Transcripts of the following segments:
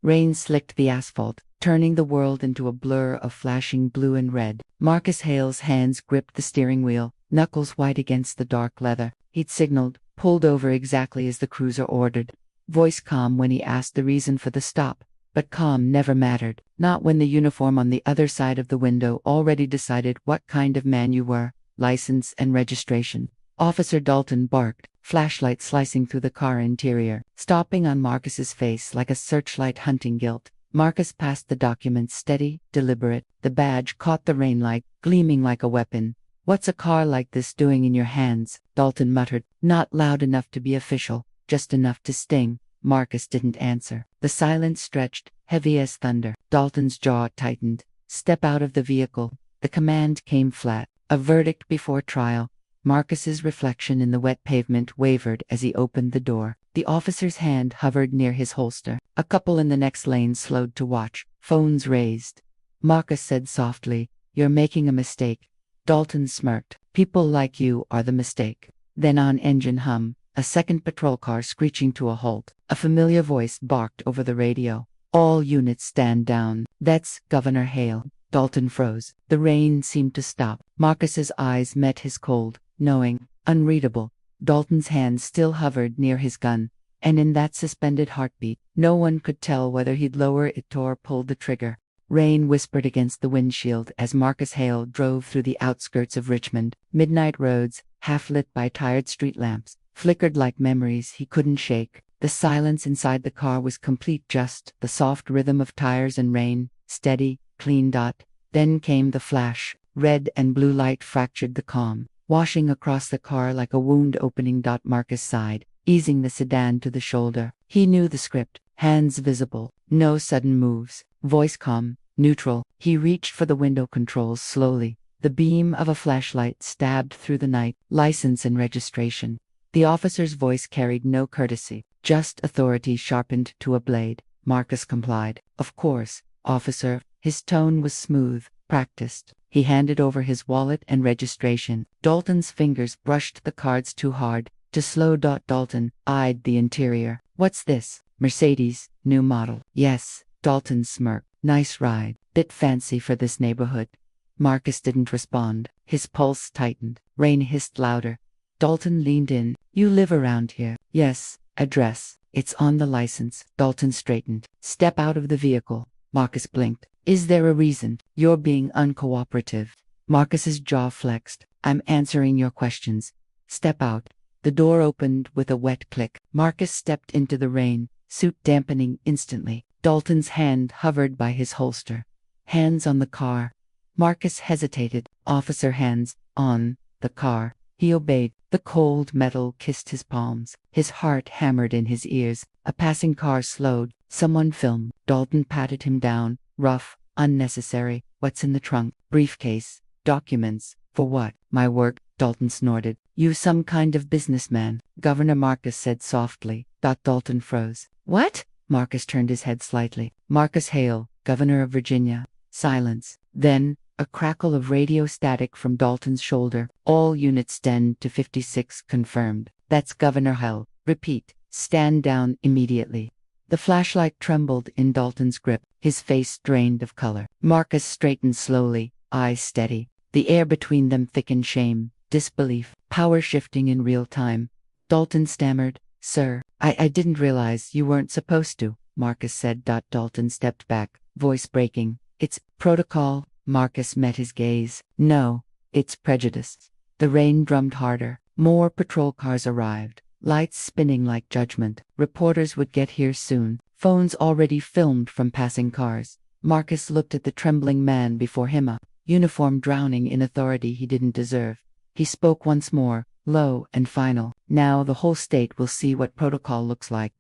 Rain slicked the asphalt, turning the world into a blur of flashing blue and red. Marcus Hale's hands gripped the steering wheel, knuckles white against the dark leather. He'd signaled, pulled over exactly as the cruiser ordered. Voice calm when he asked the reason for the stop, but calm never mattered, not when the uniform on the other side of the window already decided what kind of man you were, license and registration. Officer Dalton barked, flashlight slicing through the car interior, stopping on Marcus's face like a searchlight hunting gilt. Marcus passed the documents steady, deliberate. The badge caught the rainlight, gleaming like a weapon. "What's a car like this doing in your hands?" Dalton muttered, not loud enough to be official, just enough to sting. Marcus didn't answer. The silence stretched, heavy as thunder. Dalton's jaw tightened. "Step out of the vehicle." The command came flat, a verdict before trial. Marcus's reflection in the wet pavement wavered as he opened the door. The officer's hand hovered near his holster. A couple in the next lane slowed to watch, phones raised. Marcus said softly, "You're making a mistake." Dalton smirked. "People like you are the mistake." Then on engine hum, a second patrol car screeching to a halt. A familiar voice barked over the radio. "All units stand down." "That's Governor Hale." Dalton froze. The rain seemed to stop. Marcus's eyes met his cold, knowing, unreadable. Dalton's hand still hovered near his gun, and in that suspended heartbeat, no one could tell whether he'd lower it or pull the trigger. Rain whispered against the windshield as Marcus Hale drove through the outskirts of Richmond. Midnight roads, half lit by tired street lamps, flickered like memories he couldn't shake. The silence inside the car was complete, just the soft rhythm of tires and rain, steady, clean dot. Then came the flash. Red and blue light fractured the calm, washing across the car like a wound opening. Marcus sighed, easing the sedan to the shoulder. He knew the script, hands visible, no sudden moves, voice calm, neutral. He reached for the window controls slowly. The beam of a flashlight stabbed through the night. "License and registration." The officer's voice carried no courtesy, just authority sharpened to a blade. Marcus complied. "Of course, officer." His tone was smooth, practiced. He handed over his wallet and registration. Dalton's fingers brushed the cards too hard, too slow. Dalton eyed the interior. "What's this?" "Mercedes, new model." "Yes." Dalton smirked. "Nice ride. Bit fancy for this neighborhood." Marcus didn't respond. His pulse tightened. Rain hissed louder. Dalton leaned in. "You live around here?" "Yes." "Address?" "It's on the license." Dalton straightened. "Step out of the vehicle." Marcus blinked. "Is there a reason?" "You're being uncooperative." Marcus's jaw flexed. "I'm answering your questions." "Step out." The door opened with a wet click. Marcus stepped into the rain, suit dampening instantly. Dalton's hand hovered by his holster. "Hands on the car." Marcus hesitated. "Officer, hands on the car." He obeyed. The cold metal kissed his palms. His heart hammered in his ears. A passing car slowed. Someone filmed. Dalton patted him down. "Rough, unnecessary." "What's in the trunk?" "Briefcase. Documents." "For what?" "My work." Dalton snorted. "You some kind of businessman?" "Governor," Marcus said softly. Dalton froze. "What?" Marcus turned his head slightly. "Marcus Hale, Governor of Virginia." Silence. Then, a crackle of radio static from Dalton's shoulder. "All units stand to 56 confirmed." "That's Governor Hale." "Repeat. Stand down immediately." The flashlight trembled in Dalton's grip, his face drained of color. Marcus straightened slowly, eyes steady. The air between them thickened. Shame, disbelief, power shifting in real time. Dalton stammered, "Sir, I didn't realize you weren't supposed to," Marcus said. Dalton stepped back, voice breaking. "It's protocol." Marcus met his gaze. "No, it's prejudice." The rain drummed harder. More patrol cars arrived, lights spinning like judgment. Reporters would get here soon. Phones already filmed from passing cars. Marcus looked at the trembling man before him, a uniform drowning in authority he didn't deserve. He spoke once more, low and final. "Now the whole state will see what protocol looks like."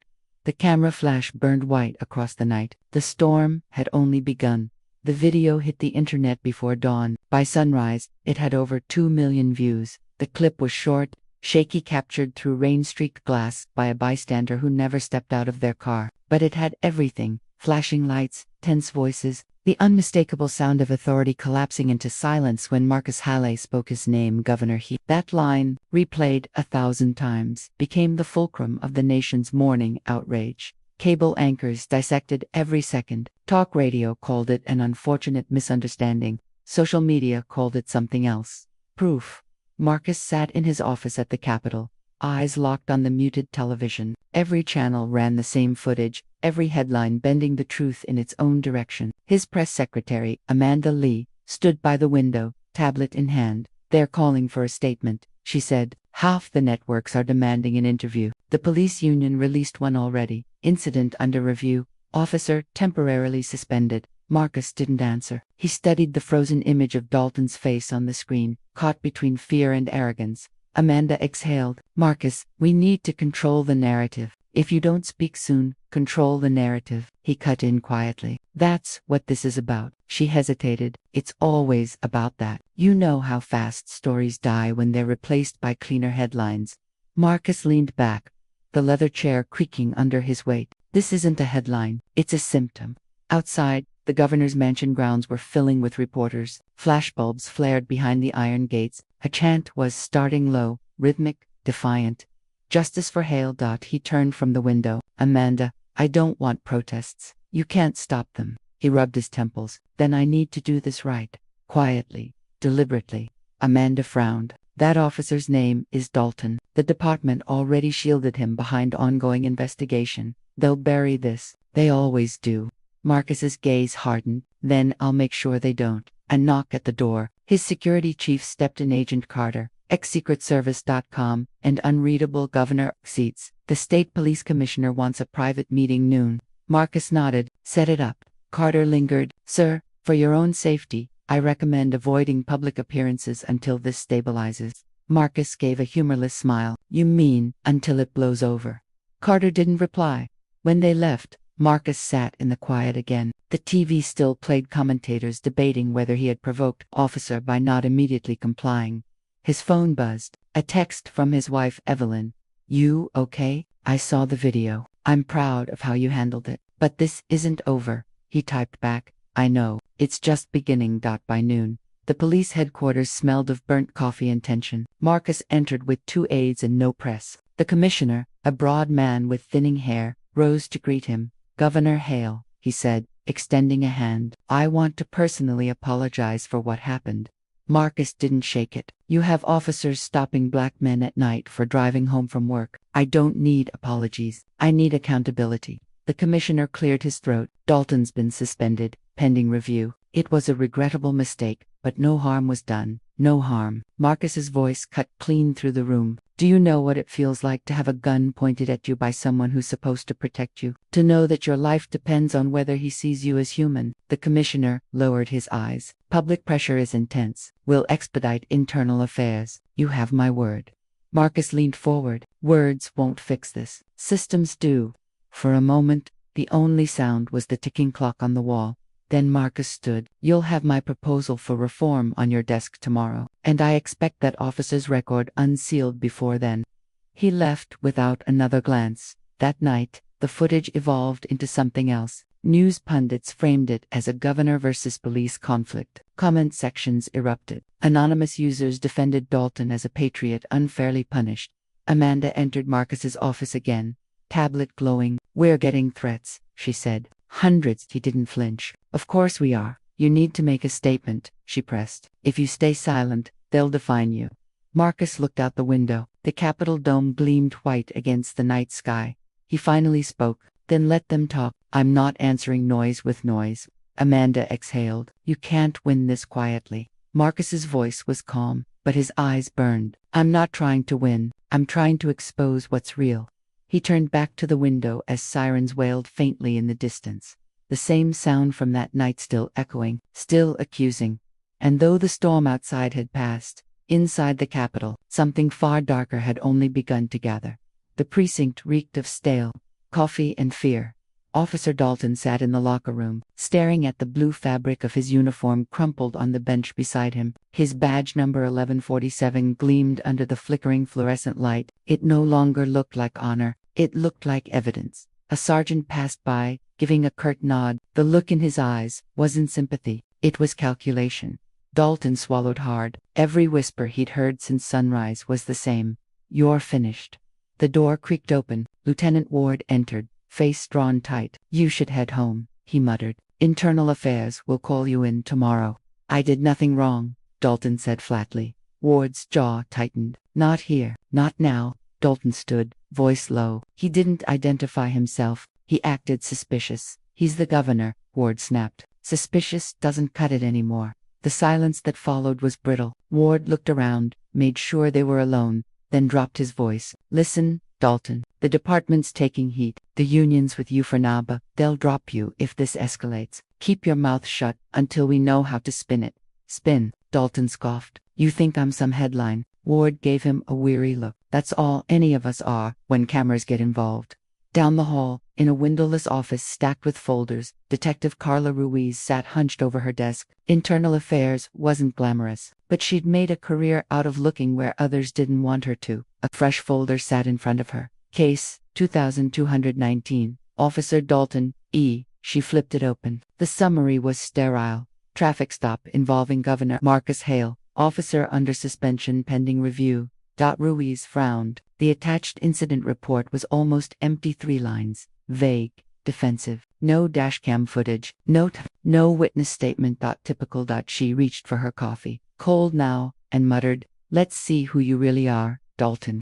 The camera flash burned white across the night. The storm had only begun. The video hit the internet before dawn. By sunrise, it had over 2 million views. The clip was short, shaky, captured through rain-streaked glass by a bystander who never stepped out of their car. But it had everything: flashing lights, tense voices, the unmistakable sound of authority collapsing into silence when Marcus Hale spoke his name, Governor He. That line, replayed 1,000 times, became the fulcrum of the nation's morning outrage. Cable anchors dissected every second. Talk radio called it an unfortunate misunderstanding. Social media called it something else. Proof. Marcus sat in his office at the Capitol, eyes locked on the muted television. Every channel ran the same footage, every headline bending the truth in its own direction. His press secretary, Amanda Lee, stood by the window, tablet in hand. "They're calling for a statement," she said. "Half the networks are demanding an interview. The police union released one already. Incident under review. Officer temporarily suspended." Marcus didn't answer. He studied the frozen image of Dalton's face on the screen, caught between fear and arrogance. Amanda exhaled. "Marcus, we need to control the narrative. If you don't speak soon, control the narrative." He cut in quietly. "That's what this is about." She hesitated. "It's always about that. You know how fast stories die when they're replaced by cleaner headlines." Marcus leaned back, the leather chair creaking under his weight. "This isn't a headline. It's a symptom." Outside, the governor's mansion grounds were filling with reporters. Flashbulbs flared behind the iron gates. A chant was starting low, rhythmic, defiant. "Justice for Hale." He turned from the window. "Amanda, I don't want protests. You can't stop them." He rubbed his temples. "Then I need to do this right. Quietly, deliberately." Amanda frowned. "That officer's name is Dalton. The department already shielded him behind ongoing investigation. They'll bury this. They always do." Marcus's gaze hardened. "Then I'll make sure they don't." A knock at the door. His security chief stepped in. "Agent Carter, ex-secretservice.com, and unreadable governor seats. The state police commissioner wants a private meeting noon." Marcus nodded. "Set it up." Carter lingered. "Sir, for your own safety, I recommend avoiding public appearances until this stabilizes." Marcus gave a humorless smile. "You mean, until it blows over?" Carter didn't reply. When they left, Marcus sat in the quiet again. The TV still played commentators debating whether he had provoked officer by not immediately complying. His phone buzzed. A text from his wife Evelyn. "You okay? I saw the video. I'm proud of how you handled it. But this isn't over." He typed back. "I know. It's just beginning." By noon, the police headquarters smelled of burnt coffee and tension. Marcus entered with 2 aides and no press. The commissioner, a broad man with thinning hair, rose to greet him. "Governor Hale," he said, extending a hand. "I want to personally apologize for what happened." Marcus didn't shake it. "You have officers stopping black men at night for driving home from work. I don't need apologies. I need accountability." The commissioner cleared his throat. "Dalton's been suspended, pending review. It was a regrettable mistake, but no harm was done. No harm." Marcus's voice cut clean through the room. "Do you know what it feels like to have a gun pointed at you by someone who's supposed to protect you? To know that your life depends on whether he sees you as human?" The commissioner lowered his eyes. "Public pressure is intense. We'll expedite internal affairs. You have my word." Marcus leaned forward. "Words won't fix this. Systems do." For a moment, the only sound was the ticking clock on the wall. Then Marcus stood. "You'll have my proposal for reform on your desk tomorrow, and I expect that officer's record unsealed before then." He left without another glance. That night, the footage evolved into something else. News pundits framed it as a governor versus police conflict. Comment sections erupted. Anonymous users defended Dalton as a patriot unfairly punished. Amanda entered Marcus's office again, tablet glowing. "We're getting threats," she said. "Hundreds." He didn't flinch. "Of course we are. You need to make a statement," she pressed. "If you stay silent, they'll define you." Marcus looked out the window. The Capitol dome gleamed white against the night sky. He finally spoke. "Then let them talk. I'm not answering noise with noise." Amanda exhaled. "You can't win this quietly." Marcus's voice was calm, but his eyes burned. "I'm not trying to win. I'm trying to expose what's real." He turned back to the window as sirens wailed faintly in the distance. The same sound from that night still echoing, still accusing. And though the storm outside had passed, inside the Capitol, something far darker had only begun to gather. The precinct reeked of stale coffee and fear. Officer Dalton sat in the locker room, staring at the blue fabric of his uniform crumpled on the bench beside him. His badge number 1147 gleamed under the flickering fluorescent light. It no longer looked like honor. It looked like evidence. A sergeant passed by, giving a curt nod. The look in his eyes wasn't sympathy. It was calculation. Dalton swallowed hard. Every whisper he'd heard since sunrise was the same. "You're finished." The door creaked open. Lieutenant Ward entered, face drawn tight. You should head home, he muttered. Internal Affairs will call you in tomorrow. I did nothing wrong, Dalton said flatly. Ward's jaw tightened. Not here, not now. Dalton stood, voice low. He didn't identify himself. He acted suspicious. He's the governor, Ward snapped. Suspicious doesn't cut it anymore. The silence that followed was brittle. Ward looked around, made sure they were alone, then dropped his voice. Listen, Dalton. The department's taking heat. The union's with you for Naba. They'll drop you if this escalates. Keep your mouth shut until we know how to spin it. Spin, Dalton scoffed. You think I'm some headline? Ward gave him a weary look. That's all any of us are when cameras get involved. Down the hall, in a windowless office stacked with folders, Detective Carla Ruiz sat hunched over her desk. Internal Affairs wasn't glamorous, but she'd made a career out of looking where others didn't want her to. A fresh folder sat in front of her. Case 2219. Officer Dalton, E. She flipped it open. The summary was sterile. Traffic stop involving Governor Marcus Hale. Officer under suspension pending review. Ruiz frowned. The attached incident report was almost empty. 3 lines. Vague. Defensive. No dashcam footage. No witness statement. Typical. She reached for her coffee. Cold now, and muttered, "Let's see who you really are, Dalton."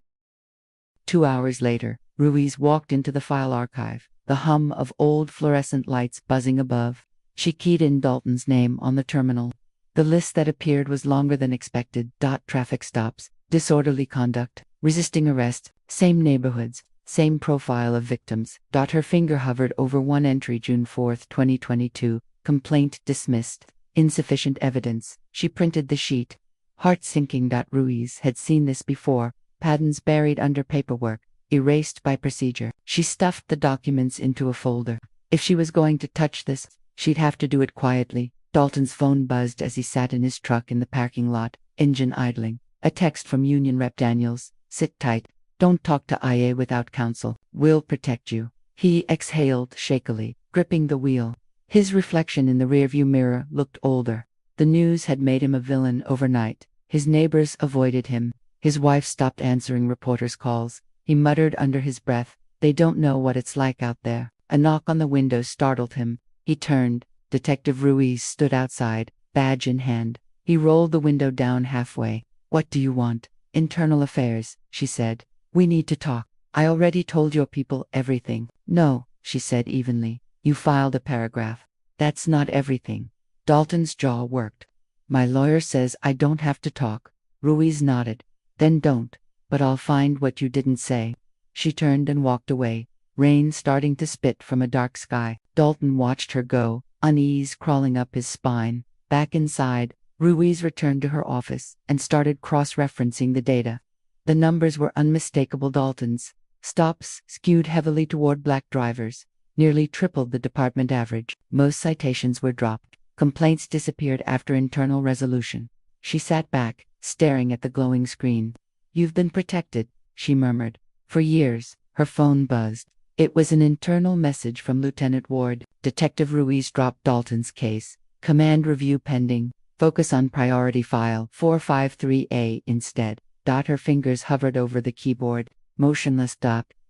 2 hours later, Ruiz walked into the file archive, the hum of old fluorescent lights buzzing above. She keyed in Dalton's name on the terminal. The list that appeared was longer than expected. Traffic stops, disorderly conduct, resisting arrest, same neighborhoods, same profile of victims. Her finger hovered over one entry. June 4, 2022, complaint dismissed, insufficient evidence. She printed the sheet. Heart sinking. Ruiz had seen this before, patterns buried under paperwork, erased by procedure. She stuffed the documents into a folder. If she was going to touch this, she'd have to do it quietly. Dalton's phone buzzed as he sat in his truck in the parking lot, engine idling. A text from Union Rep Daniels. Sit tight. Don't talk to IA without counsel. We'll protect you. He exhaled shakily, gripping the wheel. His reflection in the rearview mirror looked older. The news had made him a villain overnight. His neighbors avoided him. His wife stopped answering reporters' calls. He muttered under his breath, "They don't know what it's like out there." A knock on the window startled him. He turned. Detective Ruiz stood outside, badge in hand. He rolled the window down halfway. "What do you want?" "Internal Affairs," she said. "We need to talk. I already told your people everything." "No," she said evenly. "You filed a paragraph. That's not everything." Dalton's jaw worked. "My lawyer says I don't have to talk." Ruiz nodded. "Then don't. But I'll find what you didn't say." She turned and walked away, rain starting to spit from a dark sky. Dalton watched her go, unease crawling up his spine. Back inside, Ruiz returned to her office and started cross-referencing the data. The numbers were unmistakable. Dalton's stops skewed heavily toward black drivers, nearly tripled the department average. Most citations were dropped. Complaints disappeared after internal resolution. She sat back, staring at the glowing screen. "You've been protected," she murmured. "For years." Her phone buzzed. It was an internal message from Lieutenant Ward. Detective Ruiz dropped Dalton's case. Command review pending. Focus on priority file 453A instead. Her fingers hovered over the keyboard, motionless.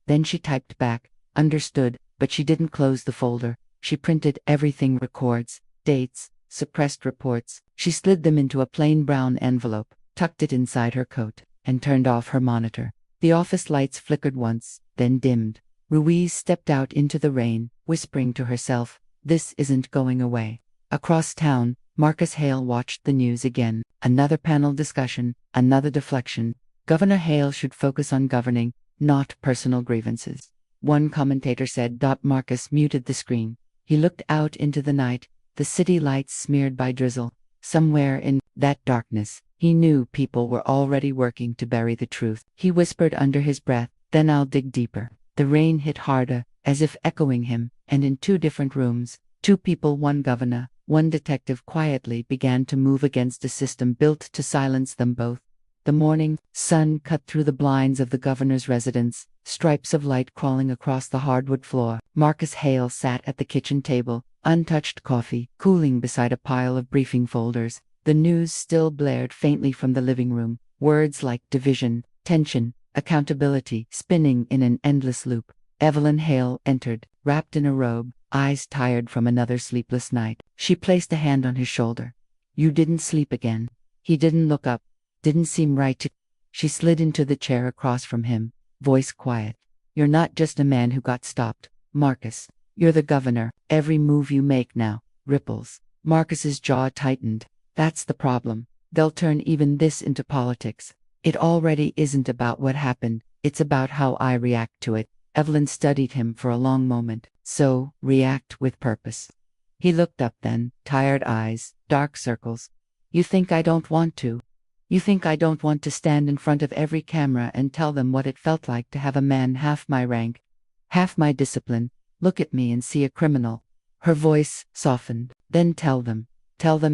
Then she typed back, "Understood," but she didn't close the folder. She printed everything: records, dates, suppressed reports. She slid them into a plain brown envelope, tucked it inside her coat, and turned off her monitor. The office lights flickered once, then dimmed. Ruiz stepped out into the rain, whispering to herself, "This isn't going away." Across town, Marcus Hale watched the news again. Another panel discussion, another deflection. Governor Hale should focus on governing, not personal grievances. One commentator said. Marcus muted the screen. He looked out into the night, the city lights smeared by drizzle. Somewhere in that darkness, he knew people were already working to bury the truth. He whispered under his breath, "Then I'll dig deeper." The rain hit harder, as if echoing him, and in 2 different rooms, 2 people, one governor, one detective, quietly began to move against a system built to silence them both. The morning sun cut through the blinds of the governor's residence, stripes of light crawling across the hardwood floor. Marcus Hale sat at the kitchen table, untouched coffee cooling beside a pile of briefing folders. The news still blared faintly from the living room, words like division, tension, accountability spinning in an endless loop. Evelyn Hale entered, wrapped in a robe, eyes tired from another sleepless night. She placed a hand on his shoulder. You didn't sleep again. He didn't look up. Didn't seem right to. She slid into the chair across from him, voice quiet. You're not just a man who got stopped, Marcus. You're the governor. Every move you make now ripples. Marcus's jaw tightened. That's the problem. They'll turn even this into politics. It already isn't about what happened, it's about how I react to it. Evelyn studied him for a long moment. So, react with purpose. He looked up then, tired eyes, dark circles. You think I don't want to? You think I don't want to stand in front of every camera and tell them what it felt like to have a man half my rank, half my discipline, look at me and see a criminal? Her voice softened. Then tell them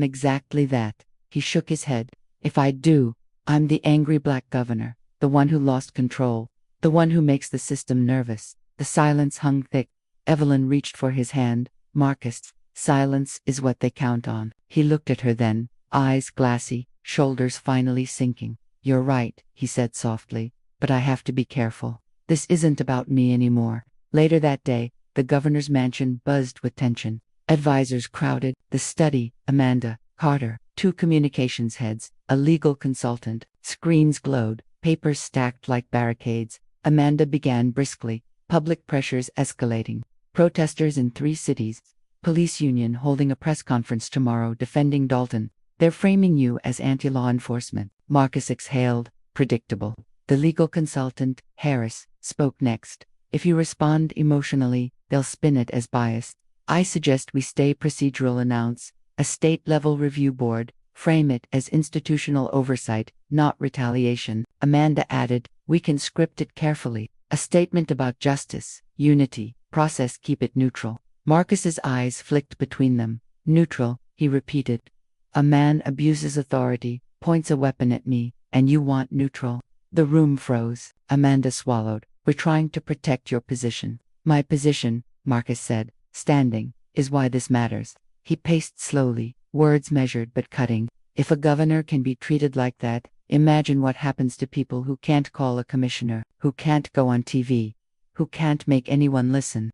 exactly that. He shook his head. If I do, I'm the angry black governor, the one who lost control, the one who makes the system nervous. The silence hung thick. Evelyn reached for his hand. Marcus, silence is what they count on. He looked at her then, eyes glassy, shoulders finally sinking. You're right, he said softly, but I have to be careful. This isn't about me anymore. Later that day, the governor's mansion buzzed with tension. Advisors crowded the study, Amanda, Carter, 2 communications heads, a legal consultant. Screens glowed, papers stacked like barricades. Amanda began briskly, public pressures escalating. Protesters in 3 cities. Police union holding a press conference tomorrow defending Dalton. They're framing you as anti-law enforcement. Marcus exhaled, predictable. The legal consultant, Harris, spoke next. If you respond emotionally, they'll spin it as bias. I suggest we stay procedural. Announce a state-level review board. Frame it as institutional oversight, not retaliation. Amanda added, we can script it carefully. A statement about justice, unity, process. Keep it neutral. Marcus's eyes flicked between them. Neutral, he repeated. A man abuses authority, points a weapon at me, and you want neutral. The room froze. Amanda swallowed. We're trying to protect your position. My position, Marcus said, standing, is why this matters. He paced slowly, words measured but cutting. If a governor can be treated like that, imagine what happens to people who can't call a commissioner, who can't go on TV, who can't make anyone listen.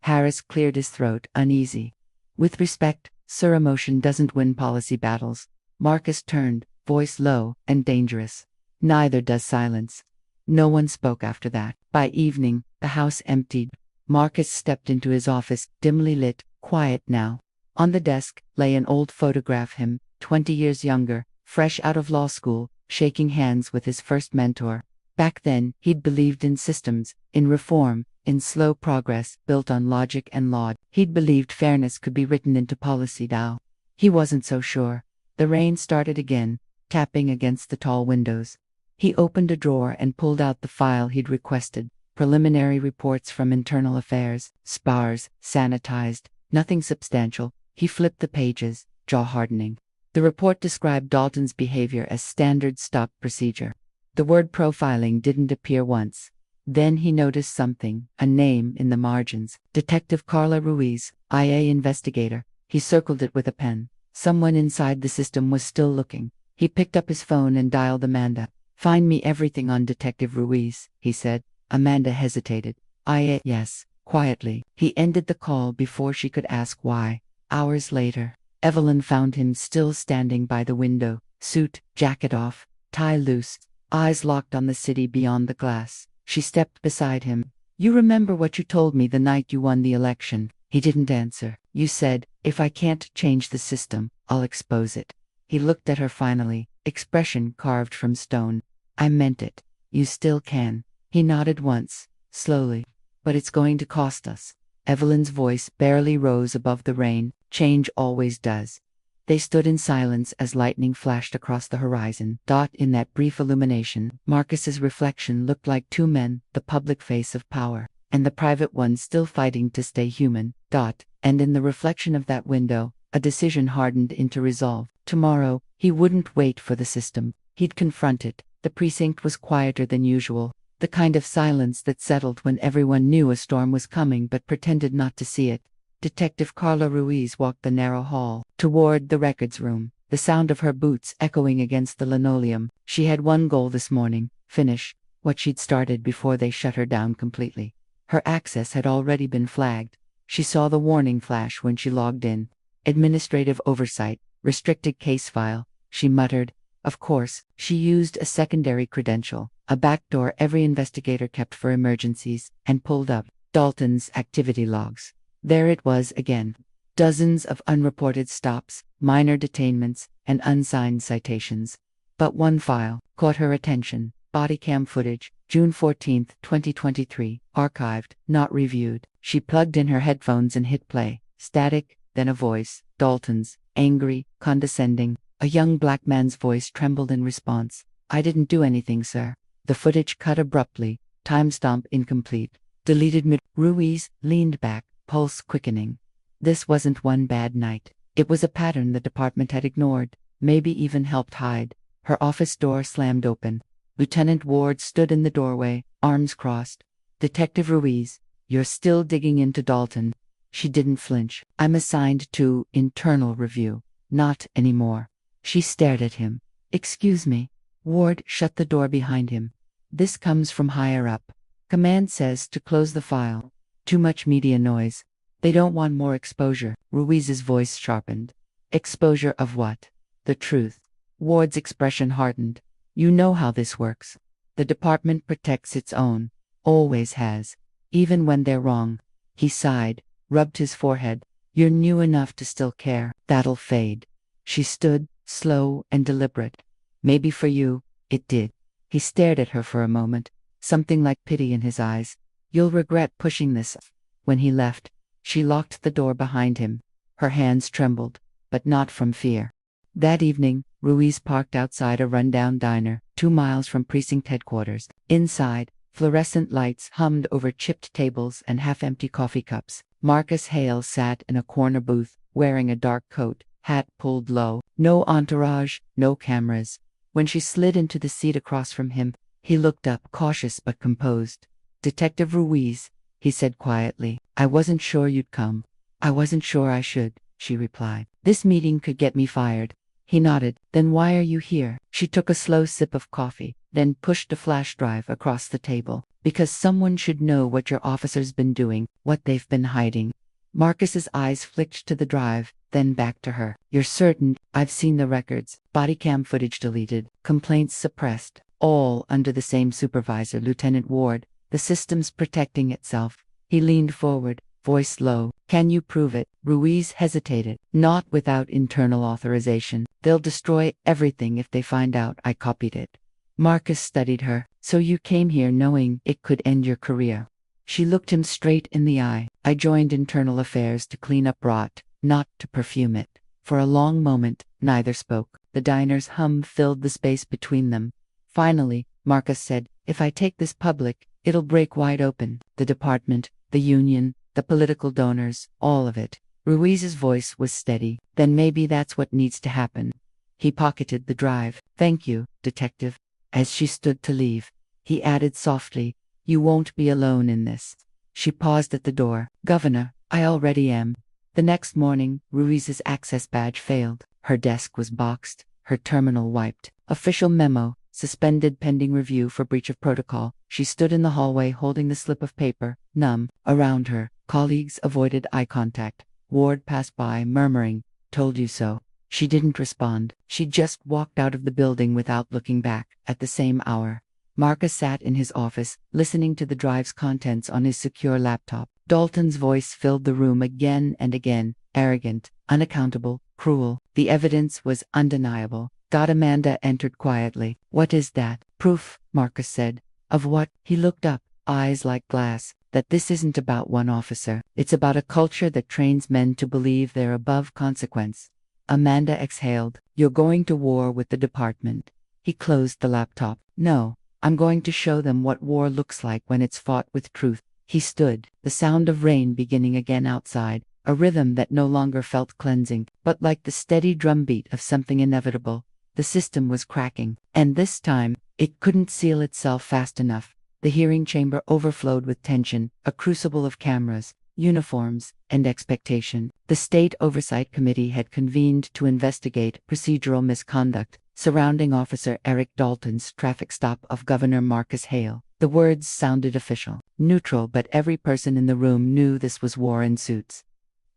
Harris cleared his throat, uneasy. With respect, sir, emotion doesn't win policy battles. Marcus turned, voice low and dangerous. Neither does silence. No one spoke after that. By evening, the house emptied. Marcus stepped into his office, dimly lit, quiet now. On the desk lay an old photograph, him, 20 years younger, fresh out of law school, shaking hands with his first mentor. Back then, he'd believed in systems, in reform, in slow progress built on logic and law. He'd believed fairness could be written into policy now. He wasn't so sure. The rain started again, tapping against the tall windows. He opened a drawer and pulled out the file he'd requested. Preliminary reports from Internal Affairs, sparse, sanitized, nothing substantial. He flipped the pages, jaw hardening. The report described Dalton's behavior as standard stock procedure. The word profiling didn't appear once. Then he noticed something, a name in the margins. Detective Carla Ruiz, IA investigator. He circled it with a pen. Someone inside the system was still looking. He picked up his phone and dialed Amanda. Find me everything on Detective Ruiz, he said. Amanda hesitated. Yes, quietly. He ended the call before she could ask why. Hours later, Evelyn found him still standing by the window, suit, jacket off, tie loose, eyes locked on the city beyond the glass. She stepped beside him. You remember what you told me the night you won the election? He didn't answer. You said, if I can't change the system, I'll expose it. He looked at her finally, expression carved from stone. I meant it. You still can. He nodded once, slowly. But it's going to cost us. Evelyn's voice barely rose above the rain. Change always does. They stood in silence as lightning flashed across the horizon. In that brief illumination, Marcus's reflection looked like 2 men, the public face of power, and the private one still fighting to stay human. And in the reflection of that window, a decision hardened into resolve. Tomorrow, he wouldn't wait for the system. He'd confront it. The precinct was quieter than usual. The kind of silence that settled when everyone knew a storm was coming but pretended not to see it. Detective Carla Ruiz walked the narrow hall, toward the records room, the sound of her boots echoing against the linoleum. She had one goal this morning, finish what she'd started before they shut her down completely. Her access had already been flagged. She saw the warning flash when she logged in. Administrative oversight, restricted case file, she muttered. Of course, she used a secondary credential, a backdoor every investigator kept for emergencies, and pulled up Dalton's activity logs. There it was again. Dozens of unreported stops, minor detainments, and unsigned citations. But one file caught her attention. Body cam footage, June 14, 2023, archived, not reviewed. She plugged in her headphones and hit play. Static, then a voice, Dalton's, angry, condescending. A young black man's voice trembled in response. I didn't do anything, sir. The footage cut abruptly, timestamp incomplete. Deleted mid. Ruiz leaned back, pulse quickening. This wasn't one bad night. It was a pattern the department had ignored, maybe even helped hide. Her office door slammed open. Lieutenant Ward stood in the doorway, arms crossed. Detective Ruiz, you're still digging into Dalton. She didn't flinch. I'm assigned to internal review. Not anymore. She stared at him. Excuse me. Ward shut the door behind him. This comes from higher up. Command says to close the file. Too much media noise. They don't want more exposure. Ruiz's voice sharpened. Exposure of what? The truth. Ward's expression hardened. You know how this works. The department protects its own. Always has. Even when they're wrong. He sighed, rubbed his forehead. You're new enough to still care. That'll fade. She stood, slow and deliberate. Maybe for you, it did. He stared at her for a moment, something like pity in his eyes. You'll regret pushing this. When he left, she locked the door behind him. Her hands trembled, but not from fear. That evening, Ruiz parked outside a rundown diner, 2 miles from precinct headquarters. Inside, fluorescent lights hummed over chipped tables and half-empty coffee cups. Marcus Hale sat in a corner booth, wearing a dark coat, hat pulled low. No entourage, no cameras. When she slid into the seat across from him, he looked up, cautious but composed. Detective Ruiz, he said quietly. I wasn't sure you'd come. I wasn't sure I should, she replied. This meeting could get me fired. He nodded. Then why are you here? She took a slow sip of coffee, then pushed a flash drive across the table. Because someone should know what your officer's been doing, what they've been hiding. Marcus's eyes flicked to the drive, then back to her. You're certain? I've seen the records. Body cam footage deleted. Complaints suppressed. All under the same supervisor, Lieutenant Ward. The system's protecting itself. He leaned forward, voice low. Can you prove it? Ruiz hesitated. Not without internal authorization. They'll destroy everything if they find out I copied it. Marcus studied her. So you came here knowing it could end your career. She looked him straight in the eye. I joined internal affairs to clean up rot, not to perfume it. For a long moment, neither spoke. The diner's hum filled the space between them. Finally, Marcus said, if I take this public, it'll break wide open. The department, the union, the political donors, all of it. Ruiz's voice was steady. Then maybe that's what needs to happen. He pocketed the drive. Thank you, detective. As she stood to leave, he added softly, you won't be alone in this. She paused at the door. Governor, I already am. The next morning, Ruiz's access badge failed. Her desk was boxed, her terminal wiped. Official memo, suspended pending review for breach of protocol. She stood in the hallway holding the slip of paper, numb. Around her, colleagues avoided eye contact. Ward passed by, murmuring, told you so. She didn't respond. She just walked out of the building without looking back. At the same hour, Marcus sat in his office, listening to the drive's contents on his secure laptop. Dalton's voice filled the room again and again, arrogant, unaccountable, cruel. The evidence was undeniable. Amanda entered quietly. What is that? Proof, Marcus said. Of what? He looked up, eyes like glass. That this isn't about one officer. It's about a culture that trains men to believe they're above consequence. Amanda exhaled. You're going to war with the department. He closed the laptop. No, I'm going to show them what war looks like when it's fought with truth. He stood, the sound of rain beginning again outside, a rhythm that no longer felt cleansing, but like the steady drumbeat of something inevitable. The system was cracking, and this time, it couldn't seal itself fast enough. The hearing chamber overflowed with tension, a crucible of cameras, uniforms, and expectation. The State Oversight Committee had convened to investigate procedural misconduct surrounding Officer Eric Dalton's traffic stop of Governor Marcus Hale. The words sounded official, neutral, but every person in the room knew this was war in suits.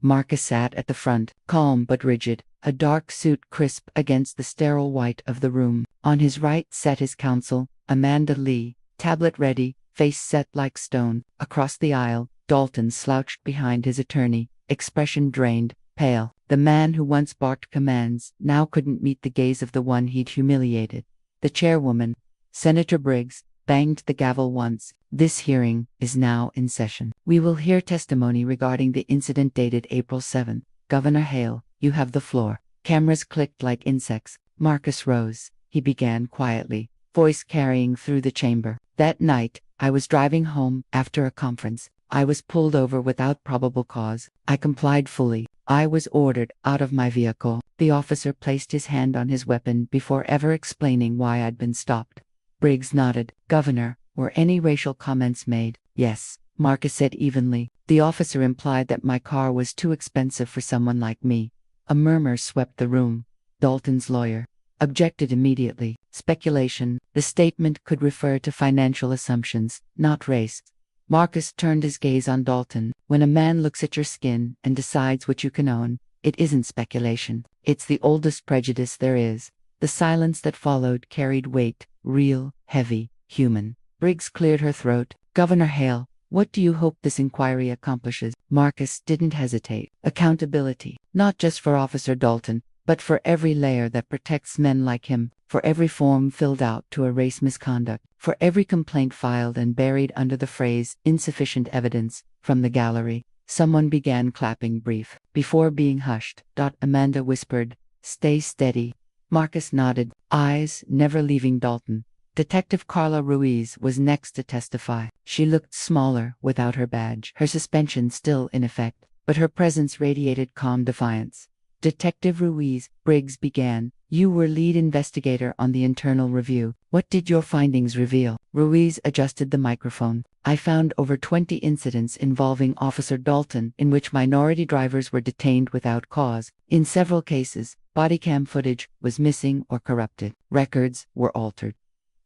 Marcus sat at the front, calm but rigid, a dark suit crisp against the sterile white of the room. On his right sat his counsel, Amanda Lee, tablet ready, face set like stone. Across the aisle, Dalton slouched behind his attorney, expression drained, pale. The man who once barked commands now couldn't meet the gaze of the one he'd humiliated. The chairwoman, Senator Briggs, banged the gavel once. This hearing is now in session. We will hear testimony regarding the incident dated April 7th. Governor Hale, you have the floor. Cameras clicked like insects. Marcus rose. He began quietly, voice carrying through the chamber. That night, I was driving home after a conference. I was pulled over without probable cause. I complied fully. I was ordered out of my vehicle. The officer placed his hand on his weapon before ever explaining why I'd been stopped. Briggs nodded. Governor, were any racial comments made? Yes, Marcus said evenly. The officer implied that my car was too expensive for someone like me. A murmur swept the room. Dalton's lawyer objected immediately. Speculation. The statement could refer to financial assumptions, not race. Marcus turned his gaze on Dalton. When a man looks at your skin and decides what you can own, it isn't speculation. It's the oldest prejudice there is. The silence that followed carried weight, real, heavy, human. Briggs cleared her throat. Governor Hale, what do you hope this inquiry accomplishes? Marcus didn't hesitate. Accountability, not just for Officer Dalton, but for every layer that protects men like him, for every form filled out to erase misconduct, for every complaint filed and buried under the phrase insufficient evidence. From the gallery, someone began clapping brief. Before being hushed, Amanda whispered, "Stay steady." Marcus nodded, eyes never leaving Dalton. Detective Carla Ruiz was next to testify. She looked smaller without her badge, her suspension still in effect, but her presence radiated calm defiance. Detective Ruiz, Briggs began, you were lead investigator on the internal review. What did your findings reveal? Ruiz adjusted the microphone. I found over 20 incidents involving Officer Dalton in which minority drivers were detained without cause. In several cases, body cam footage was missing or corrupted. Records were altered.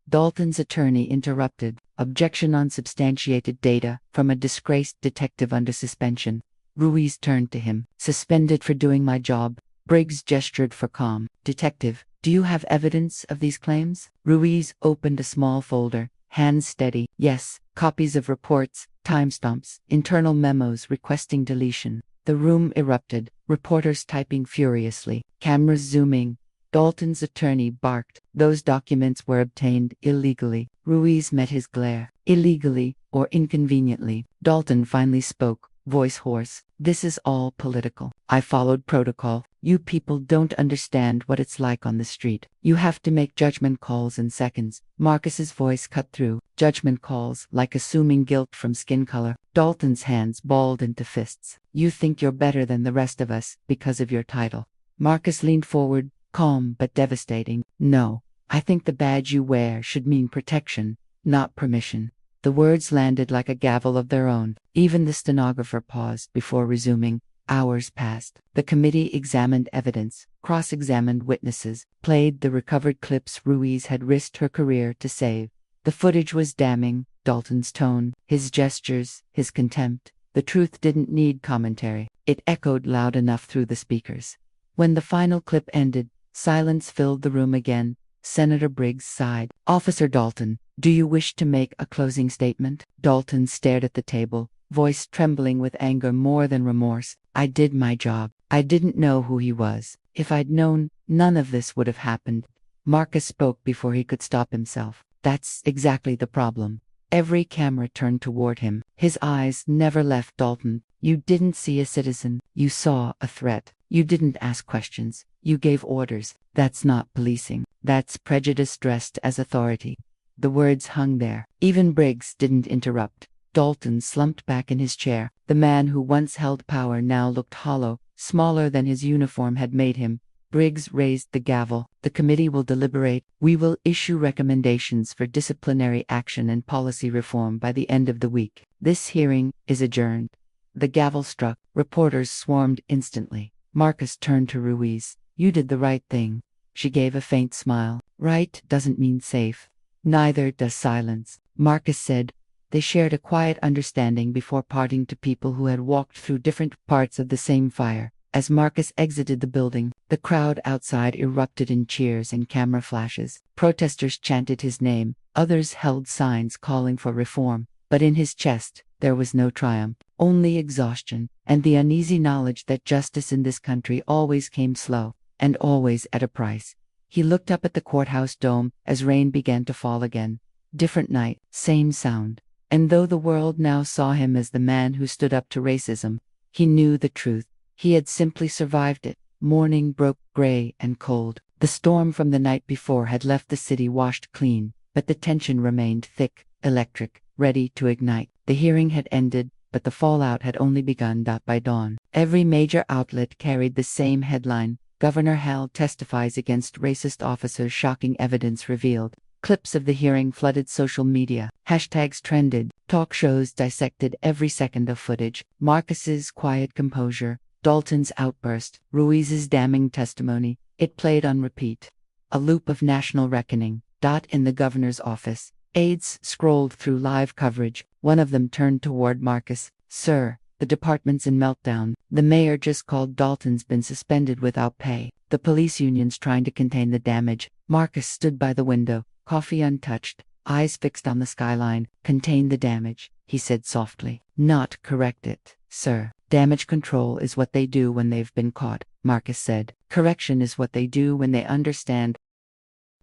Dalton's attorney interrupted. Objection on substantiated data from a disgraced detective under suspension. Ruiz turned to him. Suspended for doing my job. Briggs gestured for calm. Detective, do you have evidence of these claims? Ruiz opened a small folder, hands steady. Yes, copies of reports, timestamps, internal memos requesting deletion. The room erupted, reporters typing furiously, cameras zooming. Dalton's attorney barked. Those documents were obtained illegally. Ruiz met his glare. Illegally, or inconveniently. Dalton finally spoke, voice hoarse. This is all political. I followed protocol. You people don't understand what it's like on the street. You have to make judgment calls in seconds. Marcus's voice cut through. Judgment calls, like assuming guilt from skin color. Dalton's hands balled into fists. You think you're better than the rest of us because of your title. Marcus leaned forward, calm but devastating. No, I think the badge you wear should mean protection, not permission. The words landed like a gavel of their own. Even the stenographer paused before resuming. Hours passed. The committee examined evidence, cross-examined witnesses, played the recovered clips Ruiz had risked her career to save. The footage was damning. Dalton's tone, his gestures, his contempt. The truth didn't need commentary. It echoed loud enough through the speakers. When the final clip ended, silence filled the room again. Senator Briggs sighed. Officer Dalton, do you wish to make a closing statement? Dalton stared at the table, voice trembling with anger more than remorse. I did my job. I didn't know who he was. If I'd known, none of this would have happened. Marcus spoke before he could stop himself. That's exactly the problem. Every camera turned toward him. His eyes never left Dalton. You didn't see a citizen. You saw a threat. You didn't ask questions. You gave orders. That's not policing. That's prejudice dressed as authority. The words hung there. Even Briggs didn't interrupt. Dalton slumped back in his chair. The man who once held power now looked hollow, smaller than his uniform had made him. Briggs raised the gavel. The committee will deliberate. We will issue recommendations for disciplinary action and policy reform by the end of the week. This hearing is adjourned. The gavel struck. Reporters swarmed instantly. Marcus turned to Ruiz. You did the right thing. She gave a faint smile. Right doesn't mean safe. Neither does silence. Marcus said. They shared a quiet understanding before parting to people who had walked through different parts of the same fire. As Marcus exited the building, the crowd outside erupted in cheers and camera flashes. Protesters chanted his name, others held signs calling for reform, but in his chest, there was no triumph, only exhaustion, and the uneasy knowledge that justice in this country always came slow, and always at a price. He looked up at the courthouse dome as rain began to fall again. Different night, same sound. And though the world now saw him as the man who stood up to racism, he knew the truth. He had simply survived it. Morning broke gray and cold. The storm from the night before had left the city washed clean, but the tension remained thick, electric, ready to ignite. The hearing had ended, but the fallout had only begun. By dawn, every major outlet carried the same headline: Governor Hall testifies against racist officers. Shocking evidence revealed. Clips of the hearing flooded social media. Hashtags trended. Talk shows dissected every second of footage. Marcus's quiet composure, Dalton's outburst, Ruiz's damning testimony. It played on repeat. A loop of national reckoning. In the governor's office, aides scrolled through live coverage. One of them turned toward Marcus. "Sir, the department's in meltdown. The mayor just called. Dalton's been suspended without pay. The police union's trying to contain the damage." Marcus stood by the window, coffee untouched, eyes fixed on the skyline. "Contain the damage," he said softly. "Not correct it, sir. Damage control is what they do when they've been caught," Marcus said. "Correction is what they do when they understand."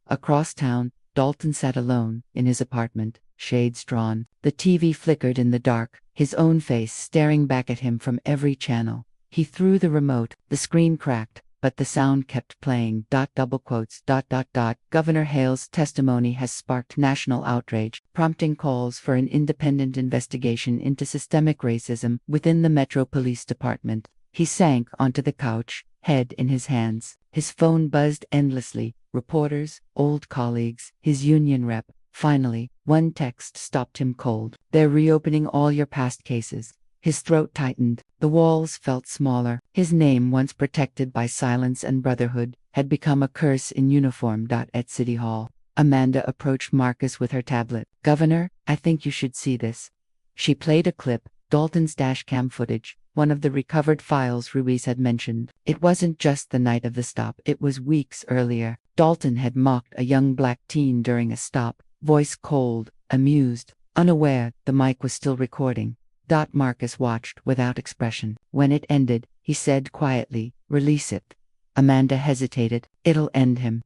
Across town, Dalton sat alone, in his apartment, shades drawn. The TV flickered in the dark, his own face staring back at him from every channel. He threw the remote, the screen cracked, but the sound kept playing. Double quotes. Governor Hale's testimony has sparked national outrage, prompting calls for an independent investigation into systemic racism within the Metro Police Department. He sank onto the couch, head in his hands. His phone buzzed endlessly. Reporters, old colleagues, his union rep. Finally, one text stopped him cold. "They're reopening all your past cases." His throat tightened. The walls felt smaller. His name, once protected by silence and brotherhood, had become a curse in uniform. At City Hall, Amanda approached Marcus with her tablet. "Governor, I think you should see this." She played a clip, Dalton's dashcam footage, one of the recovered files Ruiz had mentioned. It wasn't just the night of the stop, it was weeks earlier. Dalton had mocked a young black teen during a stop, voice cold, amused, unaware the mic was still recording. Marcus watched without expression. When it ended, he said quietly, "Release it." Amanda hesitated. "It'll end him."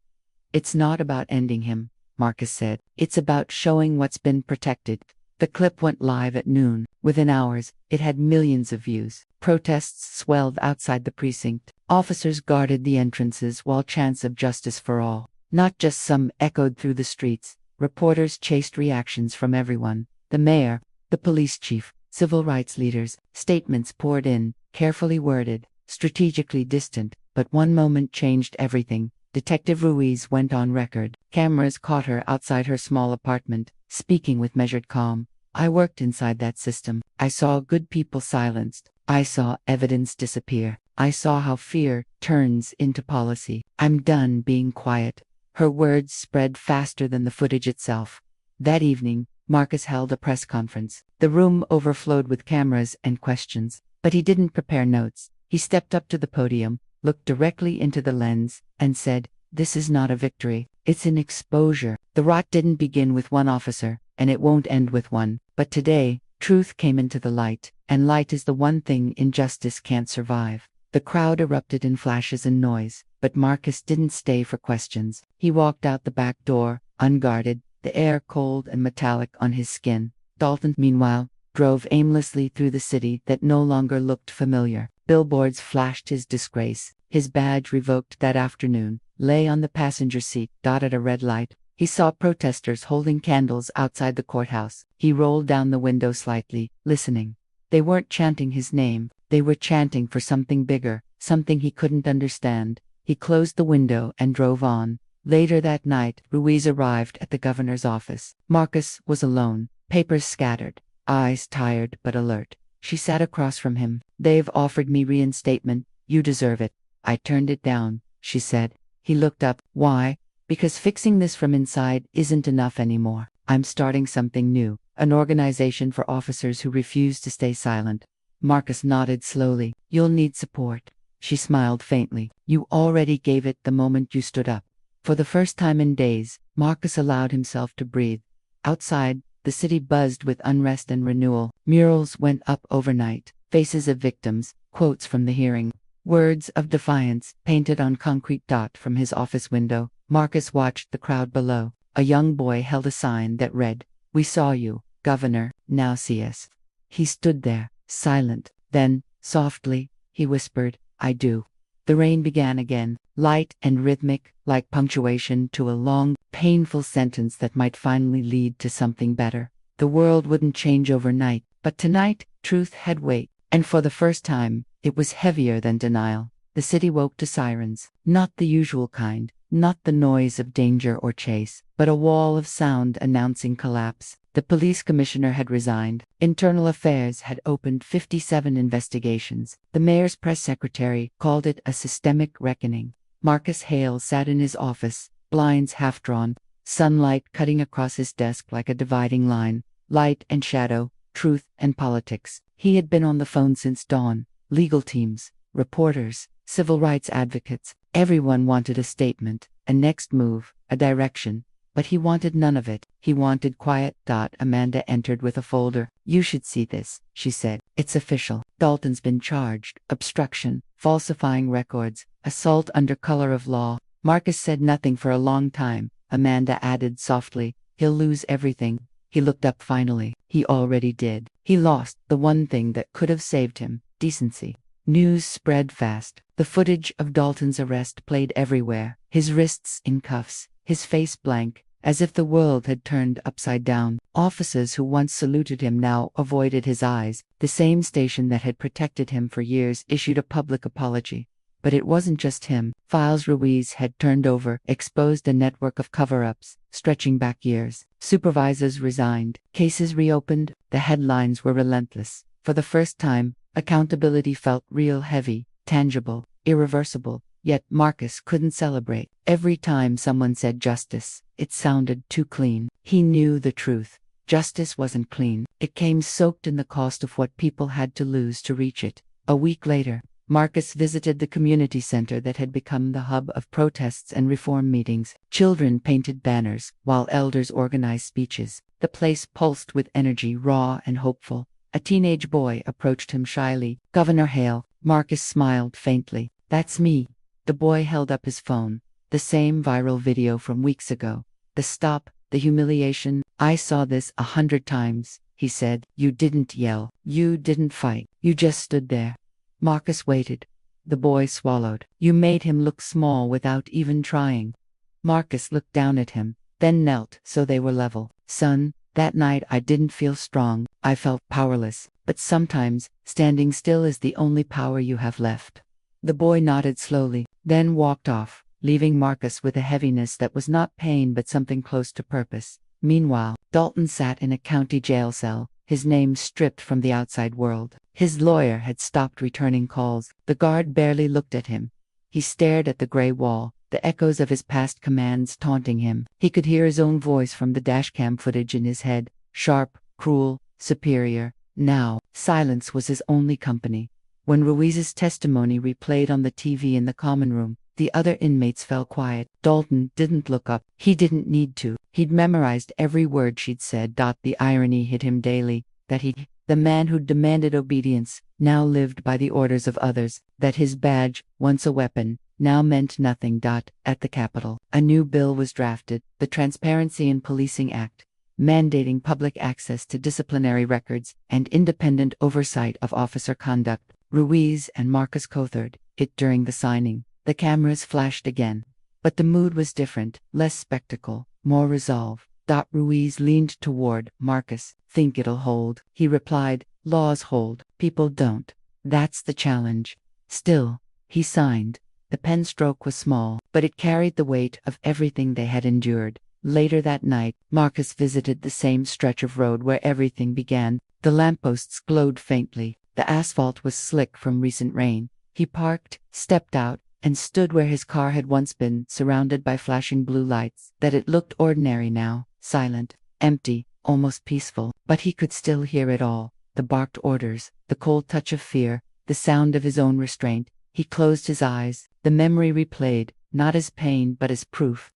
"It's not about ending him," Marcus said. "It's about showing what's been protected." The clip went live at noon. Within hours, it had millions of views. Protests swelled outside the precinct. Officers guarded the entrances while chants of justice for all, not just some, echoed through the streets. Reporters chased reactions from everyone. The mayor, the police chief, civil rights leaders. Statements poured in, carefully worded, strategically distant, but one moment changed everything. Detective Ruiz went on record. Cameras caught her outside her small apartment, speaking with measured calm. "I worked inside that system. I saw good people silenced. I saw evidence disappear. I saw how fear turns into policy. I'm done being quiet." Her words spread faster than the footage itself. That evening, Marcus held a press conference. The room overflowed with cameras and questions, but he didn't prepare notes. He stepped up to the podium, looked directly into the lens, and said, "This is not a victory, it's an exposure. The rot didn't begin with one officer, and it won't end with one. But today, truth came into the light, and light is the one thing injustice can't survive." The crowd erupted in flashes and noise, but Marcus didn't stay for questions. He walked out the back door, unguarded, the air cold and metallic on his skin. Dalton, meanwhile, drove aimlessly through the city that no longer looked familiar. Billboards flashed his disgrace. His badge, revoked that afternoon, lay on the passenger seat. At a red light, he saw protesters holding candles outside the courthouse. He rolled down the window slightly, listening. They weren't chanting his name, they were chanting for something bigger, something he couldn't understand. He closed the window and drove on. Later that night, Ruiz arrived at the governor's office. Marcus was alone, papers scattered, eyes tired but alert. She sat across from him. "They've offered me reinstatement. You deserve it." "I turned it down," she said. He looked up. "Why?" "Because fixing this from inside isn't enough anymore. I'm starting something new, an organization for officers who refuse to stay silent. Marcus nodded slowly. You'll need support. She smiled faintly. You already gave it the moment you stood up. For the first time in days, Marcus allowed himself to breathe. Outside, the city buzzed with unrest and renewal. Murals went up overnight, faces of victims, quotes from the hearing, words of defiance painted on concrete dot from his office window. Marcus watched the crowd below. A young boy held a sign that read, "We saw you, Governor, now see us." He stood there, silent. Then, softly, he whispered, "I do." The rain began again, light and rhythmic, like punctuation to a long, painful sentence that might finally lead to something better. The world wouldn't change overnight, but tonight, truth had weight, and for the first time, it was heavier than denial. The city woke to sirens, not the usual kind, not the noise of danger or chase, but a wall of sound announcing collapse. The police commissioner had resigned. Internal Affairs had opened 57 investigations. The mayor's press secretary called it a systemic reckoning. Marcus Hale sat in his office, blinds half drawn, sunlight cutting across his desk like a dividing line, light and shadow, truth and politics. He had been on the phone since dawn. Legal teams, reporters, civil rights advocates, everyone wanted a statement, a next move, a direction. But he wanted none of it. He wanted quiet. Amanda entered with a folder. You should see this, she said. It's official. Dalton's been charged. Obstruction, falsifying records, assault under color of law. Marcus said nothing for a long time. Amanda added softly, he'll lose everything. He looked up finally. He already did. He lost the one thing that could have saved him, decency. News spread fast. The footage of Dalton's arrest played everywhere. His wrists in cuffs, his face blank, as if the world had turned upside down. Officers who once saluted him now avoided his eyes. The same station that had protected him for years issued a public apology. But it wasn't just him. Files Ruiz had turned over, exposed a network of cover-ups, stretching back years. Supervisors resigned. Cases reopened. The headlines were relentless. For the first time, accountability felt real heavy, tangible, irreversible. Yet Marcus couldn't celebrate. Every time someone said justice, it sounded too clean. He knew the truth. Justice wasn't clean. It came soaked in the cost of what people had to lose to reach it. A week later, Marcus visited the community center that had become the hub of protests and reform meetings. Children painted banners, while elders organized speeches. The place pulsed with energy, raw and hopeful. A teenage boy approached him shyly. Governor Hale. Marcus smiled faintly. That's me. The boy held up his phone. The same viral video from weeks ago. The stop, the humiliation. I saw this 100 times, he said. You didn't yell. You didn't fight. You just stood there. Marcus waited. The boy swallowed. You made him look small without even trying. Marcus looked down at him, then knelt so they were level. Son, that night I didn't feel strong. I felt powerless. But sometimes, standing still is the only power you have left. The boy nodded slowly, then walked off, leaving Marcus with a heaviness that was not pain but something close to purpose. Meanwhile, Dalton sat in a county jail cell, his name stripped from the outside world. His lawyer had stopped returning calls. The guard barely looked at him. He stared at the gray wall, the echoes of his past commands taunting him. He could hear his own voice from the dashcam footage in his head, sharp, cruel, superior. Now, silence was his only company. When Ruiz's testimony replayed on the TV in the common room, the other inmates fell quiet. Dalton didn't look up. He didn't need to. He'd memorized every word she'd said. The irony hit him daily, that the man who'd demanded obedience, now lived by the orders of others, that his badge, once a weapon, now meant nothing. At the Capitol, a new bill was drafted, the Transparency in Policing Act, mandating public access to disciplinary records and independent oversight of officer conduct. Ruiz and Marcus co-authored it during the signing. The cameras flashed again. But the mood was different, less spectacle, more resolve. Ruiz leaned toward Marcus. Think it'll hold? He replied, laws hold, people don't. That's the challenge. Still, he signed. The pen stroke was small, but it carried the weight of everything they had endured. Later that night, Marcus visited the same stretch of road where everything began. The lampposts glowed faintly. The asphalt was slick from recent rain. He parked, stepped out, and stood where his car had once been, surrounded by flashing blue lights. That it looked ordinary now, silent. empty, almost peaceful, but he could still hear it all. The barked orders, the cold touch of fear, the sound of his own restraint. He closed his eyes. The memory replayed, not as pain but as proof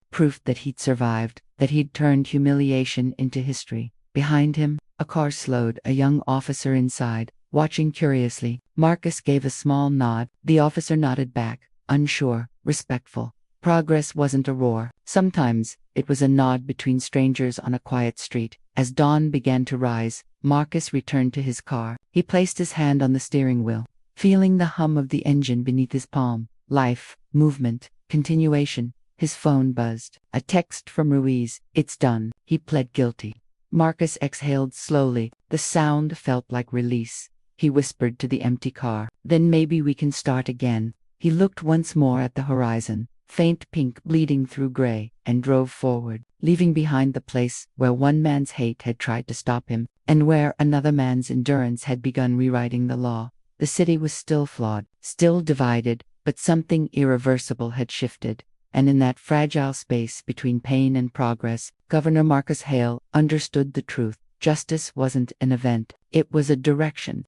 that he'd survived, that he'd turned humiliation into history. Behind him, a car slowed, a young officer inside, watching curiously. Marcus gave a small nod. The officer nodded back, unsure, respectful. Progress wasn't a roar. Sometimes, it was a nod between strangers on a quiet street. As dawn began to rise, Marcus returned to his car. He placed his hand on the steering wheel, feeling the hum of the engine beneath his palm. Life, movement, continuation. His phone buzzed. A text from Ruiz. "It's done." He pled guilty. Marcus exhaled slowly. The sound felt like release. He whispered to the empty car, "Then maybe we can start again." He looked once more at the horizon, faint pink bleeding through gray, and drove forward, leaving behind the place where one man's hate had tried to stop him, and where another man's endurance had begun rewriting the law. The city was still flawed, still divided, but something irreversible had shifted. And in that fragile space between pain and progress, Governor Marcus Hale understood the truth. Justice wasn't an event, it was a direction.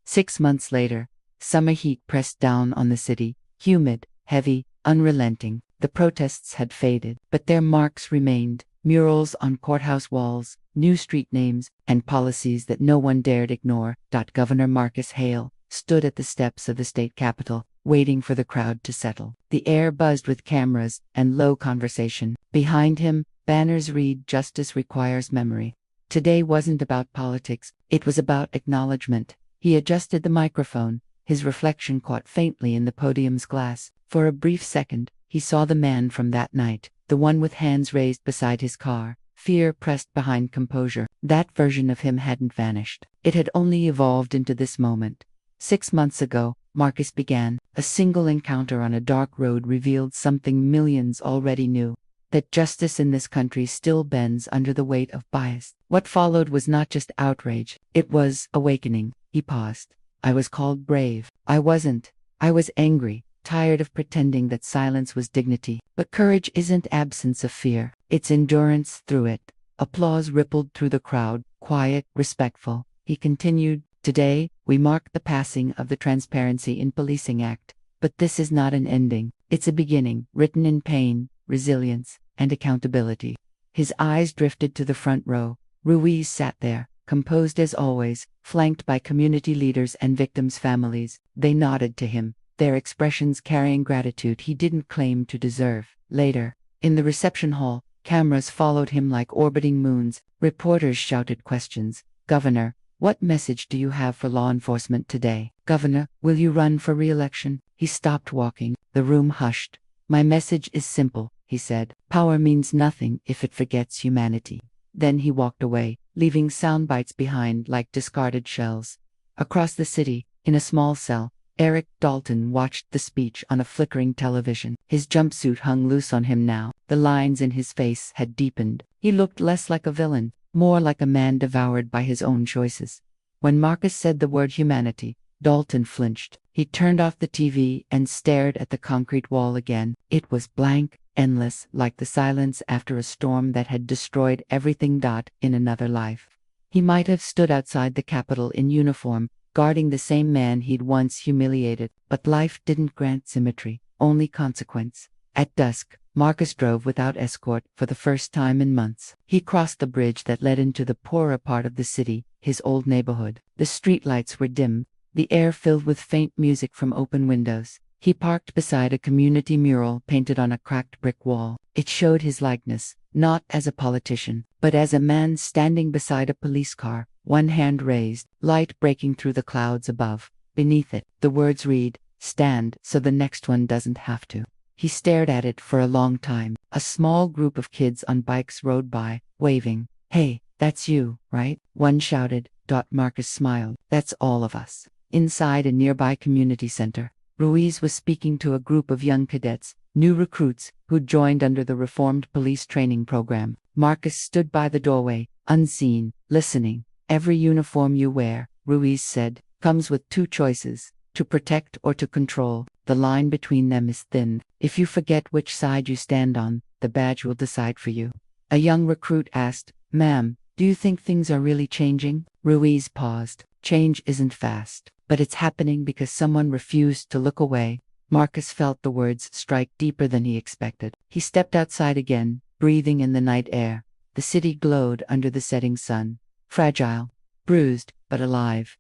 6 months later, summer heat pressed down on the city, humid, heavy, unrelenting. The protests had faded, but their marks remained: murals on courthouse walls, new street names, and policies that no one dared ignore. Governor Marcus Hale stood at the steps of the state capitol, waiting for the crowd to settle. The air buzzed with cameras and low conversation. Behind him, banners read, "Justice requires memory." Today wasn't about politics, it was about acknowledgement. He adjusted the microphone. His reflection caught faintly in the podium's glass. For a brief second, he saw the man from that night, the one with hands raised beside his car. Fear pressed behind composure. That version of him hadn't vanished. It had only evolved into this moment. 6 months ago, Marcus began. A single encounter on a dark road revealed something millions already knew: that justice in this country still bends under the weight of bias. What followed was not just outrage, it was awakening. He paused. "I was called brave. I wasn't. I was angry, tired of pretending that silence was dignity. But courage isn't absence of fear, it's endurance through it." Applause rippled through the crowd, quiet, respectful. He continued, "Today, we mark the passing of the Transparency in Policing Act. But this is not an ending, it's a beginning, written in pain, resilience, and accountability." His eyes drifted to the front row. Ruiz sat there, composed as always, flanked by community leaders and victims' families. They nodded to him, their expressions carrying gratitude he didn't claim to deserve. Later, in the reception hall, cameras followed him like orbiting moons. Reporters shouted questions. "Governor, what message do you have for law enforcement today? Governor, will you run for re-election?" He stopped walking. The room hushed. "My message is simple," he said. "Power means nothing if it forgets humanity." Then he walked away, leaving sound bites behind like discarded shells. Across the city, in a small cell, Eric Dalton watched the speech on a flickering television. His jumpsuit hung loose on him now. The lines in his face had deepened. He looked less like a villain, more like a man devoured by his own choices. When Marcus said the word humanity, Dalton flinched. He turned off the TV and stared at the concrete wall again. It was blank, endless, like the silence after a storm that had destroyed everything. In another life, he might have stood outside the Capitol in uniform, guarding the same man he'd once humiliated. But life didn't grant symmetry, only consequence. At dusk, Marcus drove without escort for the first time in months. He crossed the bridge that led into the poorer part of the city, his old neighborhood. The streetlights were dim, the air filled with faint music from open windows. He parked beside a community mural painted on a cracked brick wall. It showed his likeness, not as a politician, but as a man standing beside a police car, one hand raised, light breaking through the clouds above. Beneath it, the words read, "Stand so the next one doesn't have to." He stared at it for a long time. A small group of kids on bikes rode by, waving. "Hey, that's you, right?" one shouted. Marcus smiled. "That's all of us." Inside a nearby community center, Ruiz was speaking to a group of young cadets, new recruits, who'd joined under the reformed police training program. Marcus stood by the doorway, unseen, listening. "Every uniform you wear," Ruiz said, "comes with two choices: to protect or to control. The line between them is thin. If you forget which side you stand on, the badge will decide for you." A young recruit asked, Ma'am, do you think things are really changing? Ruiz paused. Change isn't fast, but it's happening because someone refused to look away. Marcus felt the words strike deeper than he expected. He stepped outside again, breathing in the night air. The city glowed under the setting sun. Fragile, bruised, but alive.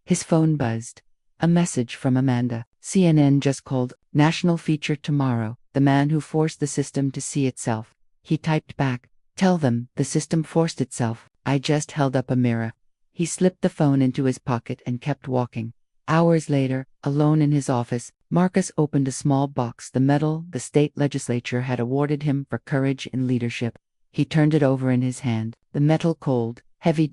His phone buzzed. A message from Amanda. CNN just called. National feature tomorrow. The man who forced the system to see itself. He typed back. Tell them the system forced itself. I just held up a mirror. He slipped the phone into his pocket and kept walking. Hours later, alone in his office, Marcus opened a small box, the medal the state legislature had awarded him for courage in leadership. He turned it over in his hand, the metal cold, heavy.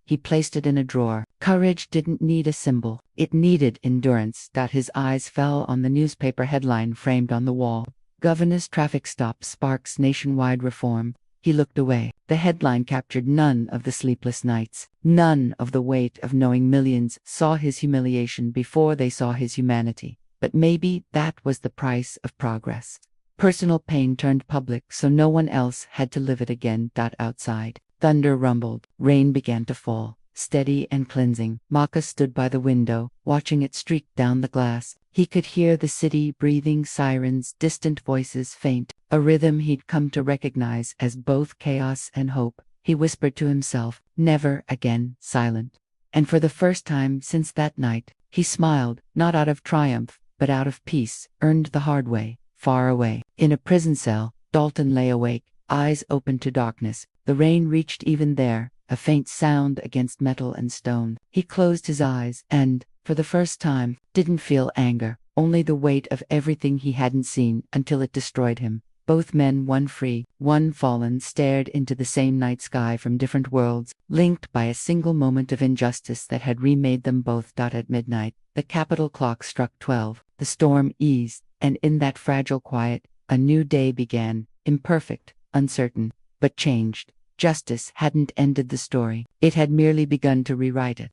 He placed it in a drawer. Courage didn't need a symbol. It needed endurance. His eyes fell on the newspaper headline framed on the wall. Governor's traffic stop sparks nationwide reform. He looked away. The headline captured none of the sleepless nights, none of the weight of knowing millions saw his humiliation before they saw his humanity. But maybe that was the price of progress. Personal pain turned public so no one else had to live it again. Outside, thunder rumbled. Rain began to fall, steady and cleansing. Marcus stood by the window, watching it streak down the glass. He could hear the city breathing, sirens, distant voices faint, a rhythm he'd come to recognize as both chaos and hope. He whispered to himself, never again silent. And for the first time since that night, he smiled, not out of triumph, but out of peace, earned the hard way, far away. In a prison cell, Dalton lay awake, eyes open to darkness. The rain reached even there, a faint sound against metal and stone. He closed his eyes and, for the first time, didn't feel anger, only the weight of everything he hadn't seen until it destroyed him. Both men, one free, one fallen, stared into the same night sky from different worlds, linked by a single moment of injustice that had remade them both. At midnight, the Capitol clock struck 12, the storm eased, and in that fragile quiet, a new day began, imperfect, uncertain, but changed. Justice hadn't ended the story. It had merely begun to rewrite it.